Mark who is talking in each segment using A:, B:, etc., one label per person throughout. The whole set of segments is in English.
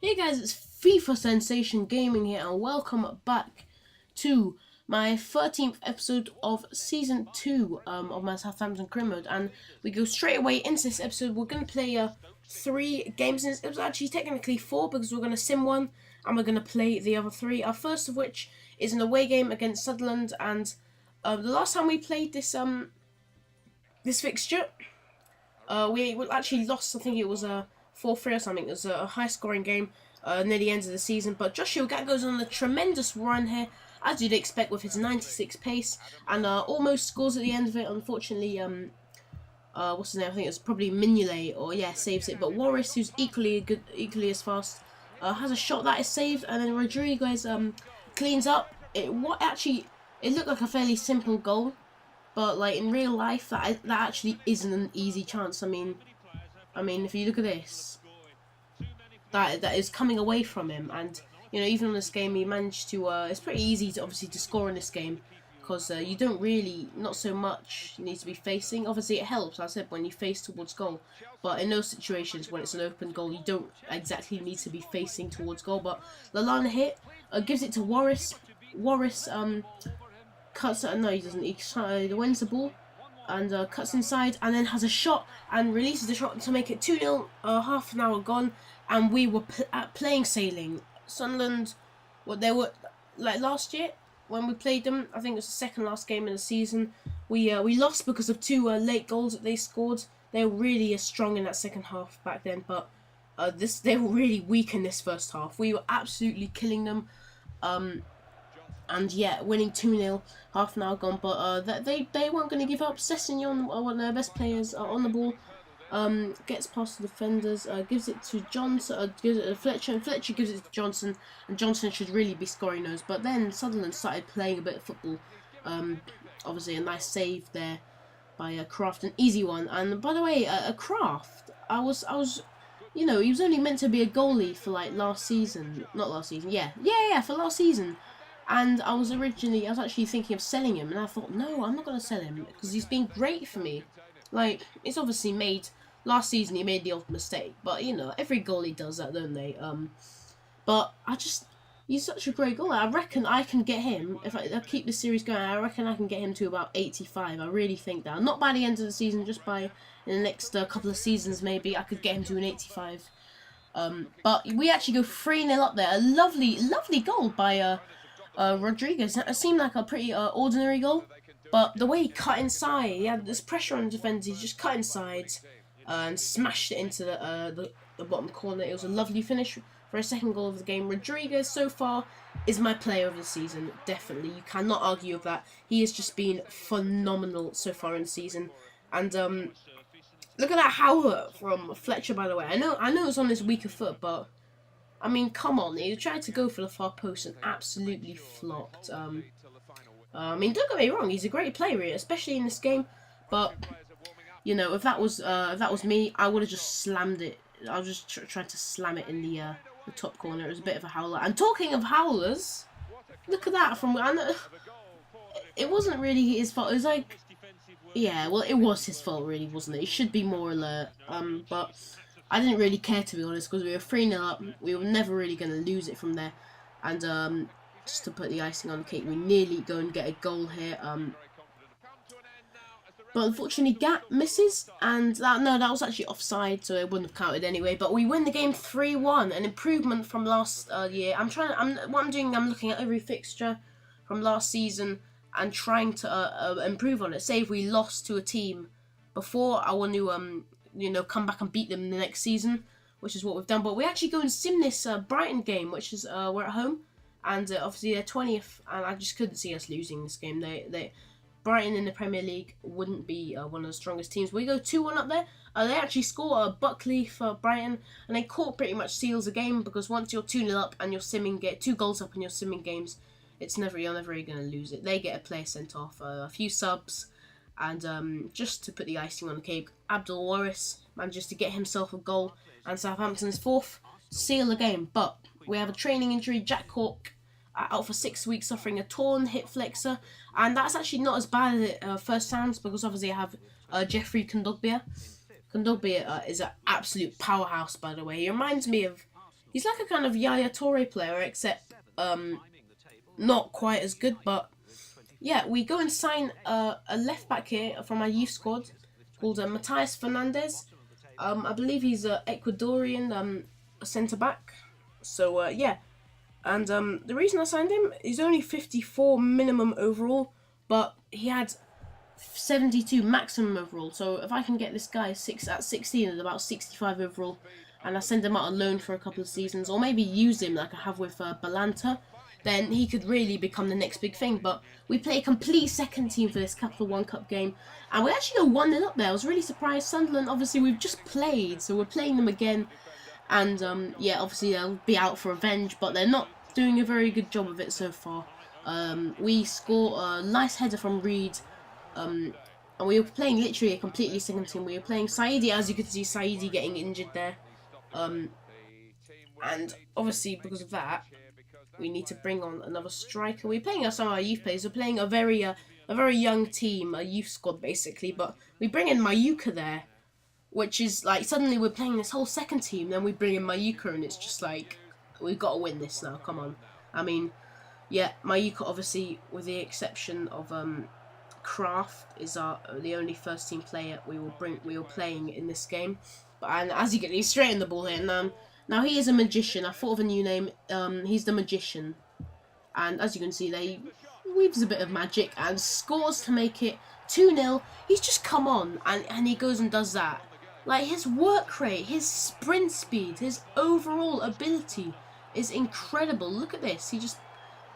A: Hey guys, it's FIFA Sensation Gaming here, and welcome back to my 13th episode of Season 2 of my Southampton career mode. And we go straight away into this episode. We're going to play 3 games. It was actually technically 4 because we're going to sim one and we're going to play the other 3. Our first of which is an away game against Sunderland. And the last time we played this fixture, we actually lost. I think it was 4-3 or something. It was a high-scoring game near the end of the season. But Joshua Gat goes on a tremendous run here, as you'd expect with his 96 pace, and almost scores at the end of it. Unfortunately, what's his name? I think it was probably Mignolet, or yeah, saves it. But Warris, who's equally as fast, has a shot that is saved, and then Rodriguez cleans up. It looked like a fairly simple goal, but like in real life, that actually isn't an easy chance. I mean, if you look at this, that is coming away from him, and even in this game, he managed to. It's pretty easy to score in this game because you don't really, not so much, need to be facing. Obviously, it helps, as I said, when you face towards goal, but in those situations when it's an open goal, you don't exactly need to be facing towards goal. But Lallana hit, gives it to Warris. Warris cuts it. No, he doesn't. He wins the ball and cuts inside, and then has a shot and releases the shot to make it 2-0. Half an hour gone, and we were playing sailing. Sunderland, they were like last year when we played them. I think it was the second last game in the season. We lost because of 2 late goals that they scored. They were really strong in that second half back then, but they were really weak in this first half. We were absolutely killing them. And yeah, winning 2-0, half an hour gone, but they weren't going to give up. Sessegnon, one of their best players, on the ball, gets past the defenders, gives it to Johnson, gives it to Fletcher, and Fletcher gives it to Johnson, and Johnson should really be scoring those. But then Sutherland started playing a bit of football. Obviously a nice save there by Kraft, an easy one. And by the way, Kraft, I was. He was only meant to be a goalie for like last season, not last season, for last season. And I was actually thinking of selling him, and I thought, no, I'm not going to sell him, because he's been great for me. Like, it's obviously last season he made the odd mistake, but, every goalie does that, don't they? But he's such a great goalie. I reckon I can get him, if I keep this series going, I reckon I can get him to about 85. I really think that. Not by the end of the season, just in the next couple of seasons, maybe, I could get him to an 85. But we actually go 3-0 up there. A lovely, lovely goal by, Rodriguez. It seemed like a pretty ordinary goal, but the way he cut inside, he had this pressure on the defence, he just cut inside and smashed it into the bottom corner. It was a lovely finish for a second goal of the game. Rodriguez, so far, is my player of the season, definitely. You cannot argue with that. He has just been phenomenal so far in the season. And look at that howler from Fletcher, by the way. I know it's on his weaker foot, but I mean, come on, he tried to go for the far post and absolutely flopped. I mean, don't get me wrong, he's a great player, especially in this game, but, if that was me, I would have just slammed it. I was just trying to slam it in the top corner. It was a bit of a howler. And talking of howlers, look at that it wasn't really his fault. It was like, yeah, well, it was his fault, really, wasn't it? He should be more alert, but I didn't really care, to be honest, because we were 3-0 up. We were never really going to lose it from there. And just to put the icing on the cake, we nearly go and get a goal here. But unfortunately, Gat misses, and that was actually offside, so it wouldn't have counted anyway. But we win the game 3-1, an improvement from last year. I'm looking at every fixture from last season and trying to improve on it. Say if we lost to a team before, I want to come back and beat them the next season, which is what we've done. But we actually go and sim this Brighton game, which is we're at home, and obviously they're 20th, and I just couldn't see us losing this game. Brighton in the Premier League wouldn't be one of the strongest teams. We go 2-1 up there. They actually score Buckley for Brighton, and then Court pretty much seals the game, because once you're 2-0 up and you're get 2 goals up in your simming games, you're never really going to lose it. They get a player sent off, a few subs. And just to put the icing on the cake, Abdul Warris manages to get himself a goal, and Southampton's 4th seal the game. But we have a training injury. Jack Cork out for 6 weeks, suffering a torn hip flexor, and that's actually not as bad as it first sounds, because obviously I have Jeffrey Kondogbia. Kondogbia is an absolute powerhouse, by the way. He reminds me of He's like a kind of Yaya Toure player, except not quite as good. But yeah, we go and sign a left back here from our youth squad called Matthias Fernandez. I believe he's an Ecuadorian centre back. So yeah, and the reason I signed him, he's only 54 minimum overall, but he had 72 maximum overall. So if I can get this guy at 16 at about 65 overall, and I send him out on loan for a couple of seasons, or maybe use him like I have with Balanta, then he could really become the next big thing. But we play a complete second team for this Capital One Cup game, and we actually go 1-0 up there. I was really surprised. Sunderland, obviously, we've just played, so we're playing them again. And yeah, obviously they'll be out for revenge, but they're not doing a very good job of it so far. We score a nice header from Reed, and we were playing literally a completely second team. We were playing Saidi, as you could see, Saidi getting injured there. And obviously because of that, we need to bring on another striker. We're playing some of our youth players. We're playing a very young team, a youth squad basically. But we bring in Mayuka there, which is like suddenly we're playing this whole second team. Then we bring in Mayuka, and it's just like we've got to win this now. Come on. I mean, yeah, Mayuka obviously, with the exception of Kraft, is the only first team player we were playing in this game. And as you get, he's straight in the ball here. And now he is a magician. I thought of a new name. He's the magician, and as you can see, he weaves a bit of magic and scores to make it 2-0. He's just come on and he goes and does that. Like, his work rate, his sprint speed, his overall ability is incredible. Look at this. He just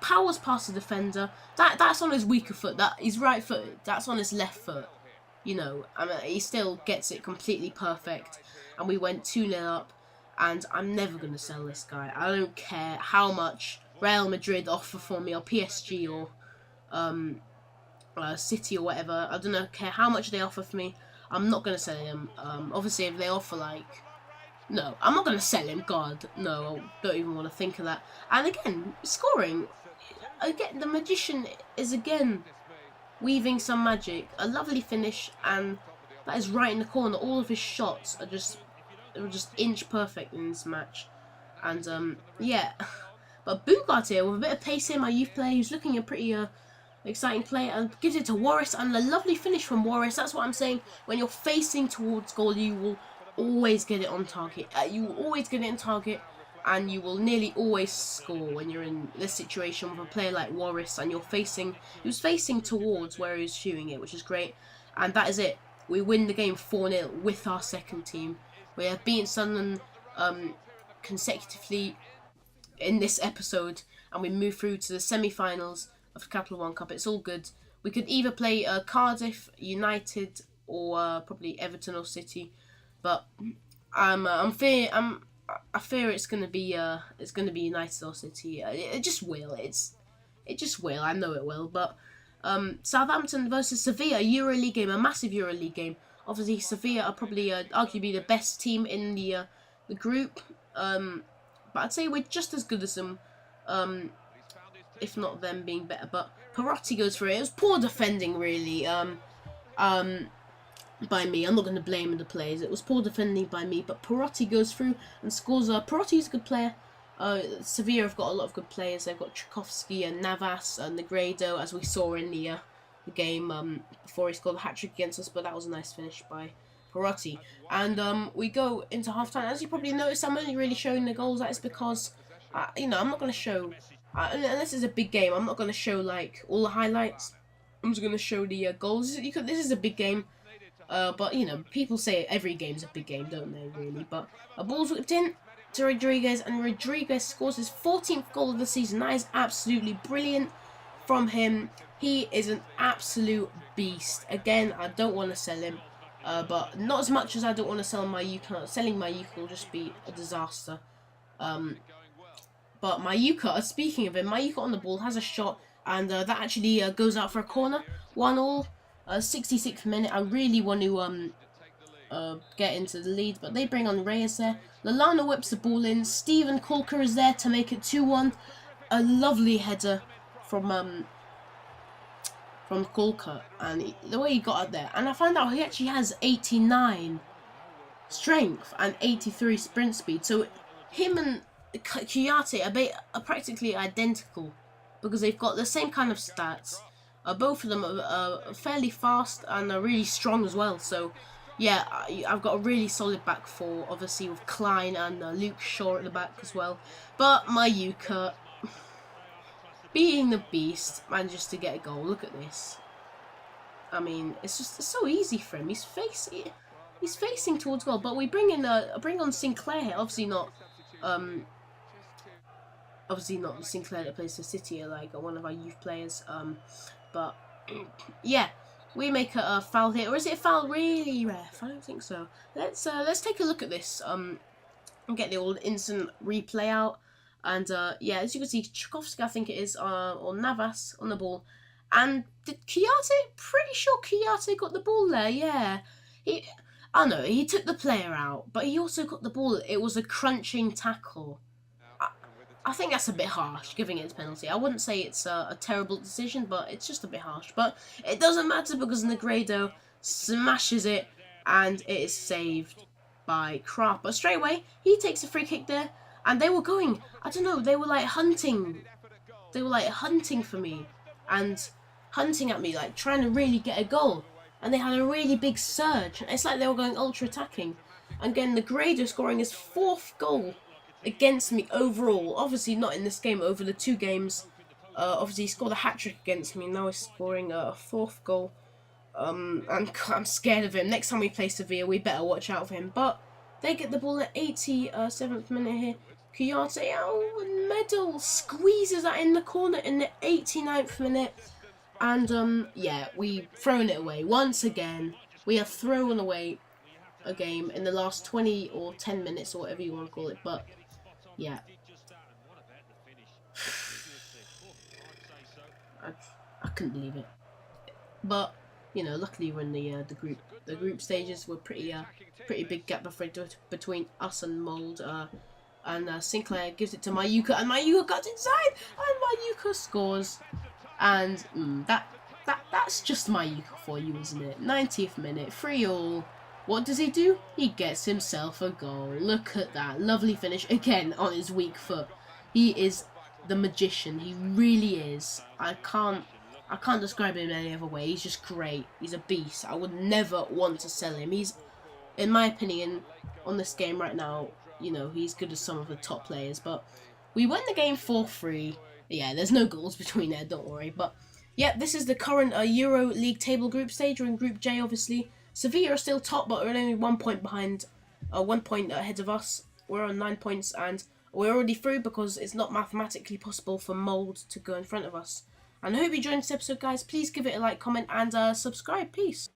A: powers past the defender. That's on his weaker foot. He's right-footed. That's on his left foot. You know, I mean, he still gets it completely perfect. And we went 2-0 up. And I'm never going to sell this guy. I don't care how much Real Madrid offer for me, or PSG, or City, or whatever. I don't care how much they offer for me. I'm not going to sell him. Obviously, if they offer, like... No, I'm not going to sell him. God, no, I don't even want to think of that. And again, scoring. Again, the magician is again weaving some magic. A lovely finish, and that is right in the corner. All of his shots are just inch perfect in this match. And yeah, but Bugart here with a bit of pace here, my youth player, who's looking a pretty exciting player, and gives it to Warris, and a lovely finish from Warris. That's what I'm saying. When you're facing towards goal, you will always get it on target. You will always get it in target, and you will nearly always score when you're in this situation with a player like Warris, and he was facing towards where he was shooting it, which is great. And that is it. We win the game 4-0 with our second team. We have beaten Sunderland consecutively in this episode, and we move through to the semi-finals of the Capital One Cup. It's all good. We could either play Cardiff, United, or probably Everton or City, but I fear it's gonna be United or City. It just will. It just will. I know it will. But Southampton versus Sevilla, EuroLeague game, a massive EuroLeague game. Obviously, Sevilla are probably arguably the best team in the group. But I'd say we're just as good as them, if not them being better. But Perotti goes for it. It was poor defending, really. By me. I'm not going to blame the players. It was poor defending by me. But Perotti goes through and scores. Perotti's a good player. Sevilla have got a lot of good players. They've got Tchaikovsky and Navas and Negredo, as we saw in the game before he scored a hat-trick against us. But that was a nice finish by Perotti. And we go into half-time. As you probably noticed, I'm only really showing the goals. That is because, I'm not going to show, unless it's a big game, I'm not going to show like all the highlights. I'm just going to show the goals. This is a big game. But, people say every game's a big game, don't they, really? But a ball's whipped in to Rodriguez, and Rodriguez scores his 14th goal of the season. That is absolutely brilliant from him. He is an absolute beast. Again, I don't want to sell him, but not as much as I don't want to sell Mayuka. Selling Mayuka will just be a disaster. But Mayuka, speaking of him, Mayuka on the ball has a shot, and that actually goes out for a corner. 1-1. 66th minute. I really want to get into the lead, but they bring on Reyes there. Lallana whips the ball in. Steven Colker is there to make it 2-1. A lovely header from Colker, and the way he got up there. And I found out he actually has 89 strength and 83 sprint speed. So him and Kuyate are practically identical because they've got the same kind of stats. Both of them are fairly fast and are really strong as well. So, yeah, I've got a really solid back four, obviously with Klein and Luke Shaw at the back as well. But my Yuka, being the beast, manages to get a goal. Look at this. I mean, it's so easy for him. He's facing towards goal, but we bring on Sinclair here. Obviously not Sinclair that plays for City, like one of our youth players. But yeah, we make a foul here, or is it a foul really ref? I don't think so. Let's take a look at this. And get the old instant replay out, and yeah, as you can see, Tchaikovsky, I think it is, or Navas on the ball, and did Kuyate? Pretty sure Kuyate got the ball there. Yeah, I know he took the player out, but he also got the ball. It was a crunching tackle. I think that's a bit harsh, giving it a penalty. I wouldn't say it's a terrible decision, but it's just a bit harsh. But it doesn't matter because Negredo smashes it, and it is saved by Kraft. But straight away, he takes a free kick there, and they were going, I don't know, they were like hunting. They were like hunting for me, and hunting at me, like trying to really get a goal. And they had a really big surge. It's like they were going ultra attacking. And again, Negredo scoring his 4th goal against me overall. Obviously not in this game, over the 2 games. Obviously he scored a hat-trick against me. Now he's scoring a 4th goal. And I'm scared of him. Next time we play Sevilla, we better watch out for him. But they get the ball at 87th minute here. Kuyate, oh, Medal squeezes that in the corner in the 89th minute. And yeah, we've thrown it away. Once again, we have thrown away a game in the last 20 or 10 minutes or whatever you want to call it. But yeah, I couldn't believe it. But you know, luckily we're in the group stages. We're pretty big gap between us and Mould. And Sinclair gives it to Mayuka, and Mayuka cuts inside, and Mayuka scores. And that's just Mayuka for you, isn't it? 90th minute, 3-3. What does he do? He gets himself a goal. Look at that. Lovely finish. Again, on his weak foot. He is the magician. He really is. I can't describe him any other way. He's just great. He's a beast. I would never want to sell him. He's, in my opinion, on this game right now, you know, he's good as some of the top players. But we won the game 4-3. Yeah, there's no goals between there, don't worry. But yeah, this is the current Euro League table group stage. We're in Group J, obviously. Sevilla are still top, but we're only 1 point behind, 1 point ahead of us. We're on 9 points, and we're already through because it's not mathematically possible for Mould to go in front of us. And I hope you enjoyed this episode, guys. Please give it a like, comment, and subscribe. Peace.